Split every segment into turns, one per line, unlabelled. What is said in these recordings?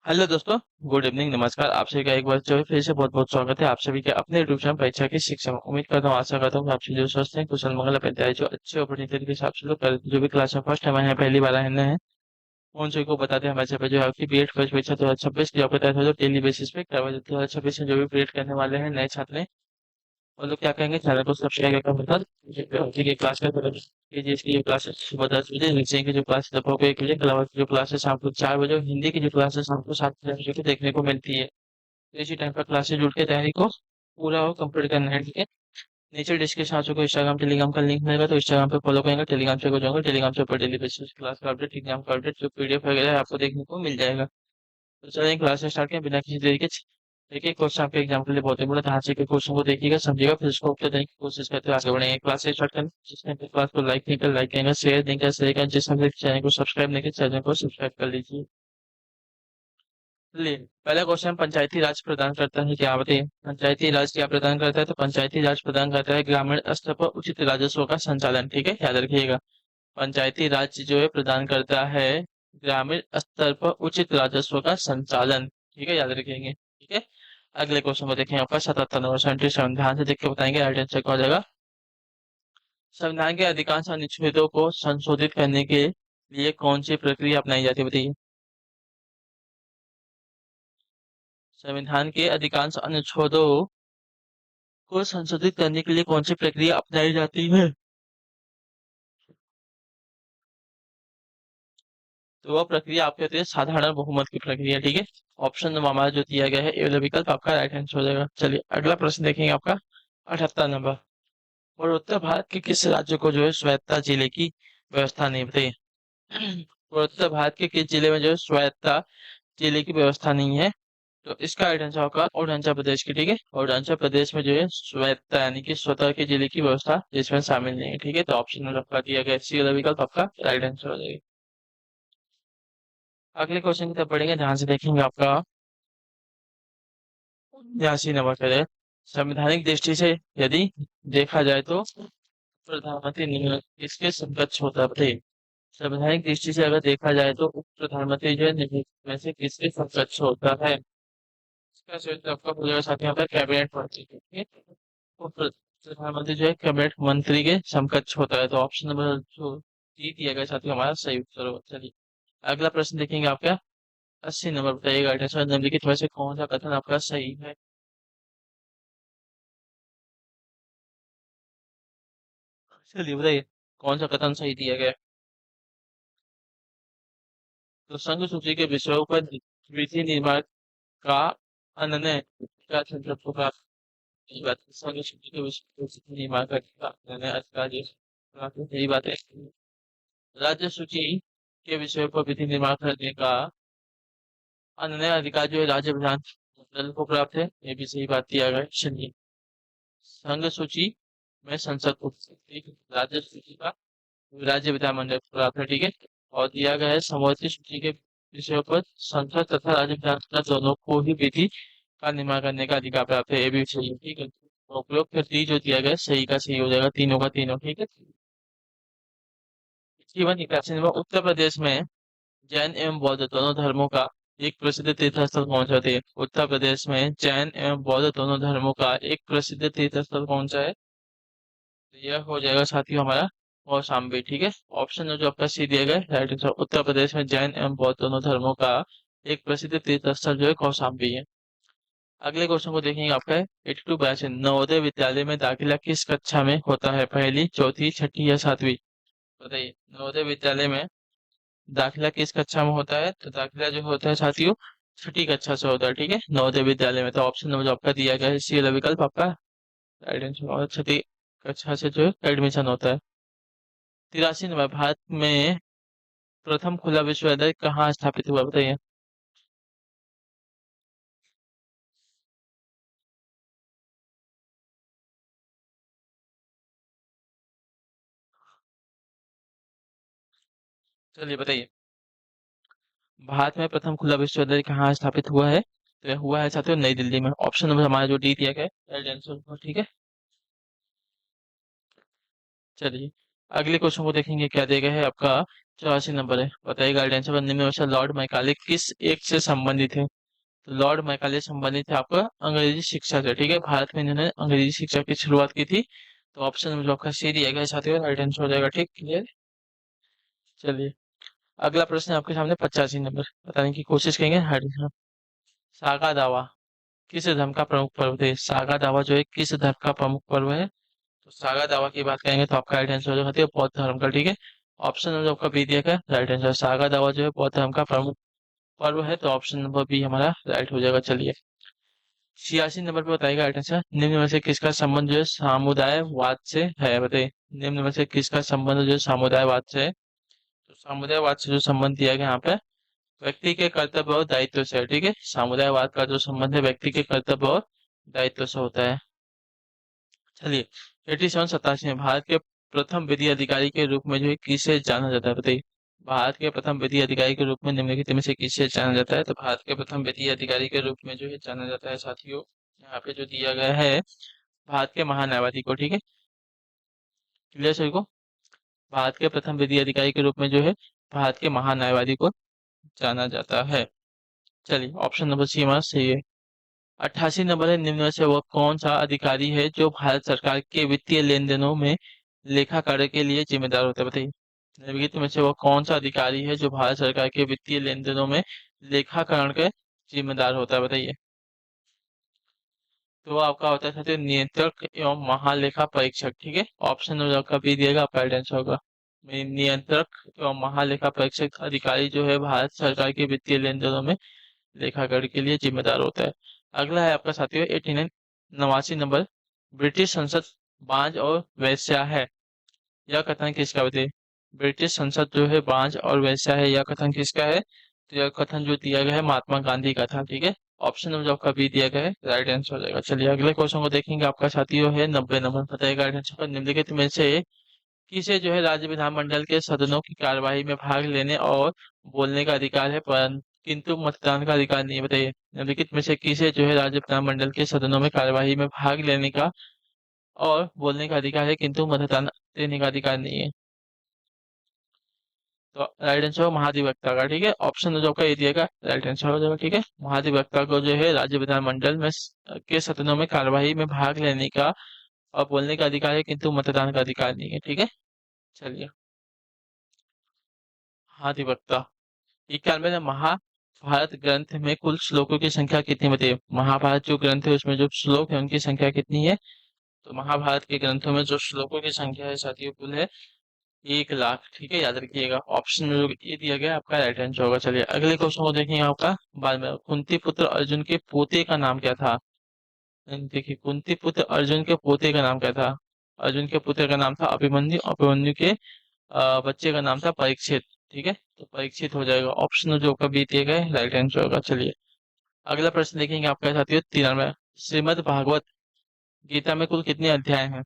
Hello दोस्तों। Good evening, नमस्कार। आप सभी का एक बार जो है फिर से बहुत बहुत स्वागत है आप सभी के अपने यूट्यूब चैनल परीक्षा की शिक्षा में। उम्मीद करता हूँ, आशा करता हूँ कि आप सभी जो स्वस्थ हैं, कुशल मंगल अपने जो अच्छे और बढ़िया तरीके से आप सब लोग जो भी क्लास में फर्स्ट टाइम आए हैं, पहली बार आए हैं, उन सभी को बताते हैं हमारे यहाँ पे जो है आपकी बीएड फर्स्ट परीक्षा 2026 जो आपको तैयार हो डेली बेसिस पे करवा देते हैं। 2026 में जो भी बीएड करने वाले हैं नए छात्र हैं, वो लोग क्या करेंगे, चैनल को सब्सक्राइब करके मतलब ठीक है क्लास का कीजिए। इसकी जो क्लास है सुबह 10 बजे, विषय की जो क्लास है दोपहर को 1 बजे, कला की जो क्लास है शाम को 4 बजे, और हिंदी की जो क्लास है शाम को 7 बजे को देखने को मिलती है। तो इसी टाइम पर क्लास से जुड़ के तैयारी को पूरा हो कंप्लीट करना है, ठीक है। नीचे डिस्क्रिप्शन आपको इंस्टाग्राम टेलीग्राम का लिंक मिलेगा, तो इंस्टाग्राम पे फॉलो करेंगे, टेलीग्राम से जाऊंगा, टेलीग्राम से ऊपर डेली बेसिस क्लास का अपडेट, एग्जाम का अपडेट, जो पीडीएफ वगैरह है आपको देखने को मिल जाएगा। तो चलिए क्लास स्टार्ट करें बिना किसी देरी के। देखिए क्वेश्चन आपके एग्जाम के लिए बहुत इंपॉर्टेंट, ध्यान से के क्वेश्चन को देखिएगा, समझिएगा, फिर उसको उत्तर देने की कोशिश करते हुए आगे बढ़ेंगे। क्लास से स्टार्ट करें। जिसने क्लास को लाइक नहीं कर लाइक करेंगे, शेयर नहीं कर शेयर करें, जिसने चैनल को सब्सक्राइब नहीं किया चैनल को सब्सक्राइब कर लीजिए। चलिए पहला क्वेश्चन, पंचायती राज प्रदान करता है क्या, बताइए। पंचायती राज क्या प्रदान करता है, तो पंचायती राज प्रदान करता है ग्रामीण स्तर पर उचित राजस्व का संचालन, ठीक है, याद रखिएगा। पंचायती राज जो है प्रदान करता है ग्रामीण स्तर पर उचित राजस्व का संचालन, ठीक है, याद रखेंगे, ठीक है। अगले क्वेश्चन को देखें, आपका 77 नंबर 77, ध्यान से देख के बताएंगे, राइट आंसर क्या हो जाएगा। संविधान के अधिकांश अनुच्छेदों को संशोधित करने के लिए कौन सी प्रक्रिया अपनाई जाती है, बताइए। संविधान के अधिकांश अनुच्छेदों को संशोधित करने के लिए कौन सी प्रक्रिया अपनाई जाती है, तो वह प्रक्रिया आपके होती है साधारण बहुमत की प्रक्रिया, ठीक है। ऑप्शन नंबर हमारा जो दिया गया है ए वाला विकल्प आपका राइट आंसर हो जाएगा। चलिए अगला प्रश्न देखेंगे, आपका 78 नंबर। और उत्तर भारत के किस राज्य को जो है स्वायत्ता जिले की व्यवस्था नहीं, बताइए। और उत्तर भारत के किस जिले में जो है स्वायत्ता जिले की व्यवस्था नहीं है, तो इसका राइट आंसर होगा अरुणाचल प्रदेश की, ठीक है। अरुणाचल प्रदेश में जो है स्वायत्ता यानी कि स्वतः के जिले की व्यवस्था जिसमें शामिल नहीं है, ठीक है। तो ऑप्शन नंबर आपका दिया गया सी वाला विकल्प आपका राइट आंसर हो जाएगा। अगले क्वेश्चन की तरफ बढ़ेंगे, ध्यान से देखेंगे, आपका 89 नंबर पर है। संवैधानिक दृष्टि से यदि देखा जाए तो प्रधानमंत्री निम्न किसके समकक्ष होता है, बताइए। संवैधानिक दृष्टि से अगर देखा जाए तो उप प्रधानमंत्री जो है निम्न में से किसके समकक्ष होता है। इसका सही उत्तर आपका हो जाएगा साथ ही यहाँ पर कैबिनेट मंत्री, ठीक है। प्रधानमंत्री जो है कैबिनेट मंत्री के समकक्ष होता है, तो ऑप्शन नंबर जो डी दिया गया साथ ही हमारा सही उत्तर होगा। चलिए अगला प्रश्न देखेंगे, आपका 80 नंबर, बताइएगा निम्नलिखित में से कौन सा कथन आपका सही है। चलिए बताइए कौन सा कथन सही दिया गया है? तो संघ सूची के विषयों पर विधि निर्माण का अनन्य क्या संकल्प होगा। यही बात है, संघ सूची के विषय पर विधि निर्माण करने का अनन्य अधिकार यही बात है। राज्य सूची के विषयों पर विधि निर्माण करने का अनन्य अधिकार जो है राज्य विधान दल को प्राप्त है, ये भी सही बात दिया गया है। चलिए संघ सूची में संसद को, ठीक है, राज्य सूची का राज्य विधानमंडल को प्राप्त है, ठीक है। और दिया गया है समवर्ती सूची के विषयों पर संसद तथा राज्य विधानसभा दोनों को ही विधि का निर्माण करने का अधिकार प्राप्त है, ये भी सही है, ठीक है। तो उपयोग फिर डी जो दिया गया है सही का सही हो जाएगा, तीनों का तीनों, ठीक है। जीवन 81 उत्तर प्रदेश में जैन एवं बौद्ध दोनों धर्मों का एक प्रसिद्ध तीर्थ स्थल कौन सा है। उत्तर प्रदेश में जैन एवं बौद्ध दोनों धर्मों का एक प्रसिद्ध तीर्थ स्थल कौन सा है, तो यह हो जाएगा साथियों हमारा कौशाम्बी, ठीक है। ऑप्शन जो आपका सी दिया गया है राइट आंसर। उत्तर प्रदेश में जैन एवं बौद्ध दोनों धर्मों का एक प्रसिद्ध तीर्थ स्थल जो है कौशाम्बी है। अगले क्वेश्चन को देखेंगे, आपका है 82 क्वेश्चन। नवोदय विद्यालय में दाखिला किस कक्षा में होता है, पहली चौथी छठी या सातवीं, बताइए। नवोदय विद्यालय में दाखिला किस कक्षा में होता है, तो दाखिला जो होता है साथियों छठी कक्षा से होता है, ठीक है, नवोदय विद्यालय में। तो ऑप्शन नंबर जो आपका दिया गया है सी वाला विकल्प आपका राइट आंसर, और छठी कक्षा से जो है एडमिशन होता है। 83 नंबर, भारत में प्रथम खुला विश्वविद्यालय कहाँ स्थापित हुआ, बताइए। चलिए बताइए भारत में प्रथम खुला विश्वविद्यालय कहाँ स्थापित हुआ है, तो यह हुआ है साथियों नई दिल्ली में। ऑप्शन नंबर हमारा जो डी दिया गया है राइट आंसर होगा, ठीक है। चलिए अगले क्वेश्चन को देखेंगे, क्या दिया गया है आपका 84 नंबर है, बताइए गाइड आंसर। निम्न में से लॉर्ड मैकाले किस एक से संबंधित है? तो लॉर्ड मैकाले संबंधित है आपका अंग्रेजी शिक्षा से, ठीक है। भारत में इन्होंने अंग्रेजी शिक्षा की शुरुआत की थी। तो ऑप्शन में जो आपका सी दिया गया साथियों, राइट आंसर हो जाएगा, ठीक, क्लियर। चलिए, अगला प्रश्न आपके सामने 85 नंबर, बताने की कोशिश करेंगे। हरी सागा दावा किस धर्म का प्रमुख पर्व है? सागा दावा जो है किस धर्म का प्रमुख पर्व है? तो सागा दावा की बात करेंगे तो आपका राइट आंसर हो जाएगा बौद्ध धर्म का, ठीक है। ऑप्शन नंबर आपका बी दिया गया राइट आंसर, सागा दावा जो है बौद्ध धर्म का प्रमुख पर्व है, तो ऑप्शन नंबर बी हमारा राइट हो जाएगा। चलिए, 86 नंबर पे बताइएगा राइट आंसर। निम्न में से किसका संबंध जो है सामुदायवाद से है? बताइए, निम्न में से किसका संबंध जो है सामुदायवाद से है? तो सामुदायवाद से जो संबंध दिया गया यहाँ पे व्यक्ति के कर्तव्य और दायित्व से है, ठीक है। सामुदायवाद का जो संबंध है व्यक्ति के कर्तव्य और दायित्व से होता है। चलिए, 87 में भारत के प्रथम विधि अधिकारी के रूप में जो है किसे जाना जाता है? बताइए, भारत के प्रथम विधि अधिकारी के रूप में निम्नलिखित में से किसे जाना जाता है? तो भारत के प्रथम विधि अधिकारी के रूप में जो है जाना जाता है साथियों, यहाँ पे जो दिया गया है भारत के महान्यायवादी को, ठीक है। क्लियर सभी को? भारत के प्रथम विधि अधिकारी के रूप में जो है भारत के महान्यायवादी को जाना जाता है। चलिए, ऑप्शन नंबर सी हमारा सही है। 88 नंबर है, निम्न में से वह कौन सा अधिकारी है जो भारत सरकार के वित्तीय लेन देनों में लेखा कार्य के लिए जिम्मेदार होता है? बताइए, निम्नलिखित में से वह कौन सा अधिकारी है जो भारत सरकार के वित्तीय लेन देनों में लेखाकरण के जिम्मेदार होता है? बताइए। तो वो आपका होता है साथियों नियंत्रक एवं महालेखा परीक्षक, ठीक है। ऑप्शन नंबर आपका बी दिएगा, आपका राइट आंसर होगा। नियंत्रक एवं महालेखा परीक्षक अधिकारी जो है भारत सरकार के वित्तीय लेन देनों में लेखाकरण के लिए जिम्मेदार होता है। अगला है आपका साथियों 89 89 नंबर, ब्रिटिश संसद बांझ और वेश्या है, यह कथन किसका? बताइए, ब्रिटिश संसद जो है बांझ और वेश्या है, यह कथन किसका है? तो यह कथन जो दिया गया है महात्मा गांधी का था, ठीक है। ऑप्शन नंबर जो आपका बी दिया गया है राइट आंसर हो जाएगा। चलिए, अगले क्वेश्चन को देखेंगे। आपका साथियों है 90 नंबर, बताइएगा राइट आंसर पर निम्नलिखित में से किसे जो है राज्य विधानमंडल के सदनों की कार्यवाही में भाग लेने और बोलने का अधिकार है पर किंतु मतदान का अधिकार नहीं है? बताइए, निम्नलिखित में से किसे जो है राज्य विधानमंडल के सदनों में कार्यवाही में भाग लेने का और बोलने का अधिकार है किंतु मतदान देने का अधिकार नहीं है? तो राइट आंसर होगा महाधिवक्ता का, ठीक है। ऑप्शन जो आपका ये दिएगा राइट आंसर हो जाएगा, ठीक है। महाधिवक्ता को जो है राज्य विधानमंडल में के सदनों में कार्यवाही में भाग लेने का और बोलने का अधिकार है किंतु मतदान का अधिकार नहीं है, ठीक है। चलिए, महाधिवक्ता। 91 में महाभारत ग्रंथ में कुल श्लोकों की संख्या कितनी? बताइए, महाभारत जो ग्रंथ है उसमें जो श्लोक है उनकी संख्या कितनी है? तो महाभारत के ग्रंथों में जो श्लोकों की संख्या है साथियों कुल है 1 लाख, ठीक है, याद रखिएगा। ऑप्शन में जो ये दिया गया है, आपका राइट आंसर होगा। चलिए, अगले क्वेश्चन को देखेंगे। आपका बाद में कुंती पुत्र अर्जुन के पोते का नाम क्या था? देखिए, कुंती पुत्र अर्जुन के पोते का नाम क्या था? अर्जुन के पुत्र का नाम था अभिमन्यु, अभिमन्यु के बच्चे का नाम था परीक्षित, ठीक है। तो परीक्षित हो जाएगा। ऑप्शन जो कभी दिए गए राइट आंसर होगा। चलिए, अगला प्रश्न देखेंगे आपका साथियों 93। श्रीमद् भागवत गीता में कुल कितने अध्याय हैं?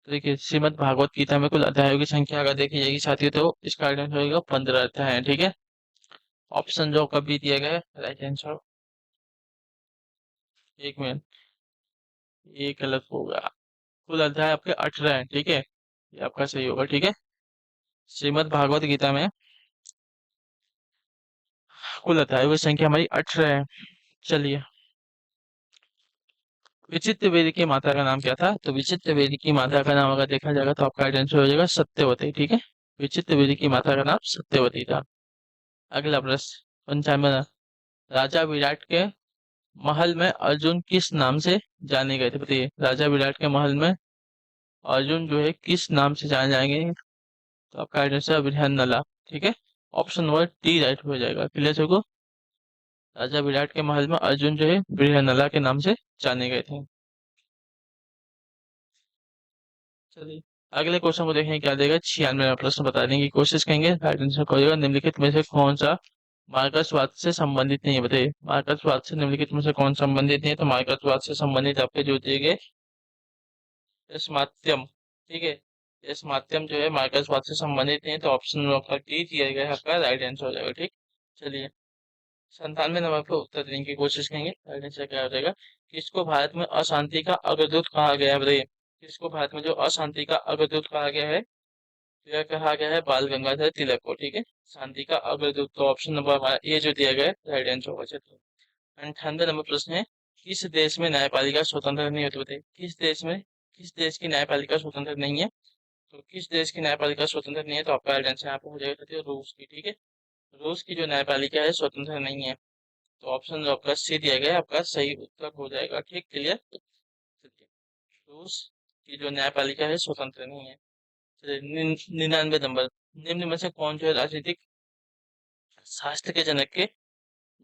तो देखिए, श्रीमद् भागवत गीता में कुल अध्यायों की संख्या अगर देखी जाएगी साथियों तो इसका राइट आंसर होगा 15 अध्याय है, ठीक है। ऑप्शन जो कभी दिया गया है राइट आंसर, एक मिनट, ये गलत होगा। कुल अध्याय आपके 18 हैं, ठीक है, ये आपका सही होगा, ठीक है। श्रीमद् भागवत गीता में कुल अध्यायों की संख्या हमारी 18 है। चलिए, विचित्र वेद की माता का नाम क्या था? तो विचित्र वेद की माता का नाम अगर देखा जाएगा तो आपका आंसर हो जाएगा सत्यवती, ठीक है। विचित्र वेद की माता का नाम सत्यवती था। अगला प्रश्न 95, राजा विराट के महल में अर्जुन किस नाम से जाने गए थे? बताइए, राजा विराट के महल में अर्जुन जो है किस नाम से जाने जाएंगे? तो आपका आंसर विरहन्नला, ठीक है। ऑप्शन नंबर डी राइट हो जाएगा। क्लियर सबको? राजा विराट के महल में अर्जुन जो है विरहन्नला के नाम से जाने गए थे। चलिए, अगले क्वेश्चन को देखें क्या देगा। 96वां प्रश्न बताने की कोशिश करेंगे। राइट आंसर क्या हो जाएगा? निम्नलिखित में से कौन सा मार्कसवाद से संबंधित नहीं है? बताइए, मार्कसवाद से निम्नलिखित में से कौन संबंधित नहीं है? तो मार्कसवाद से संबंधित आपके जो दिए गए स्मात्यम, ठीक है, स्मात्यम जो है मार्कसवाद से संबंधित नहीं है, तो ऑप्शन आपका डी दिया गया है, आपका राइट आंसर हो जाएगा, ठीक। चलिए, 97 नंबर पे उत्तर देने की कोशिश करेंगे। राइट आंसर क्या हो जाएगा? किसको भारत में अशांति का अग्रदूत कहा गया है? बताइए, किसको भारत में जो अशांति का अग्रदूत कहा गया है तो यह कहा गया है बाल गंगाधर तिलक को, ठीक है। शांति का अग्रदूत, तो ऑप्शन नंबर हमारा ए जो दिया गया है राइट आंसर होगा। चलो 98 नंबर प्रश्न है, किस देश में न्यायपालिका स्वतंत्र नहीं होती, बताइए किस देश की न्यायपालिका स्वतंत्र नहीं है। तो किस देश की न्यायपालिका स्वतंत्र नहीं है, तो आपका राइट आंसर यहाँ पे हो जाएगा साथियों रूस की, ठीक है। रूस की जो न्यायपालिका है स्वतंत्र नहीं है। तो ऑप्शन जो आपका सी दिया गया है आपका सही उत्तर हो जाएगा, ठीक, क्लियर। चलिए, रूस की जो न्यायपालिका है स्वतंत्र नहीं है। चलिए 99 नंबर, निम्न में से कौन जो है राजनीतिक शास्त्र के जनक के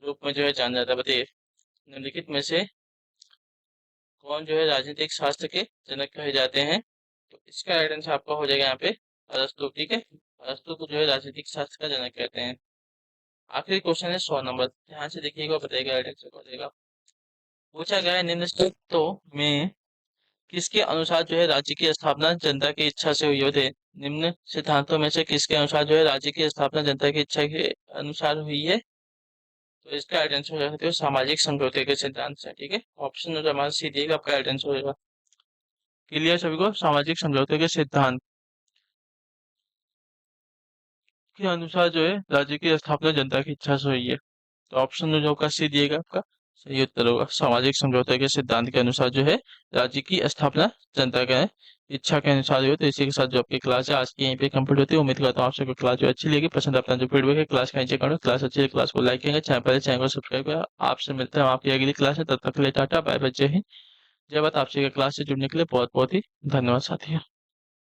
रूप में जो है जाना जाता है, बताइए निम्नलिखित में से कौन जो है राजनीतिक शास्त्र के जनक कहे जाते हैं। तो इसका राइट आंसर आपका हो जाएगा यहाँ पे अरस्तु, ठीक है। अरस्तु को जो है राजनीतिक शास्त्र का जनक कहते हैं। आखिरी क्वेश्चन है 100 नंबर, ध्यान से देखिएगा, बताइएगा राइट आंसर हो जाएगा। पूछा गया है निम्न तो में किसके अनुसार जो है राज्य की स्थापना जनता की इच्छा से हुई है। निम्न सिद्धांतों में से किसके अनुसार जो है राज्य की स्थापना जनता की इच्छा के अनुसार हुई है। तो इसका राइट आंसर हो जाएगा तो सामाजिक समझौते के सिद्धांत से, ठीक है। ऑप्शन जो हमारा सी दिएगा आपका राइट आंसर हो जाएगा। क्लियर सभी को, सामाजिक समझौते के सिद्धांत के अनुसार जो है राज्य की स्थापना जनता की इच्छा से हुई है। तो ऑप्शन जो होगा सी दिएगा आपका सही उत्तर होगा। सामाजिक समझौते के सिद्धांत के अनुसार जो है राज्य की स्थापना जनता के इच्छा के अनुसार हुई है। तो इसी के साथ जो आपकी क्लास है आज की यहीं पे कंप्लीट होती है। उम्मीद करता हूँ आप सबको क्लास जो अच्छी लगी, पसंद अपना जो फीडबैक है क्लास का नीचे करो, क्लास अच्छी है क्लास को लाइक करेंगे, चैनल पहले चैनल को सब्सक्राइब करें। आपसे मिलते हैं आपकी अगली क्लास है, तब तक के लिए टाटा बाय बाय, जय हिंद जय भारत। आपसे क्लास से जुड़ने के लिए बहुत बहुत ही धन्यवाद साथियों।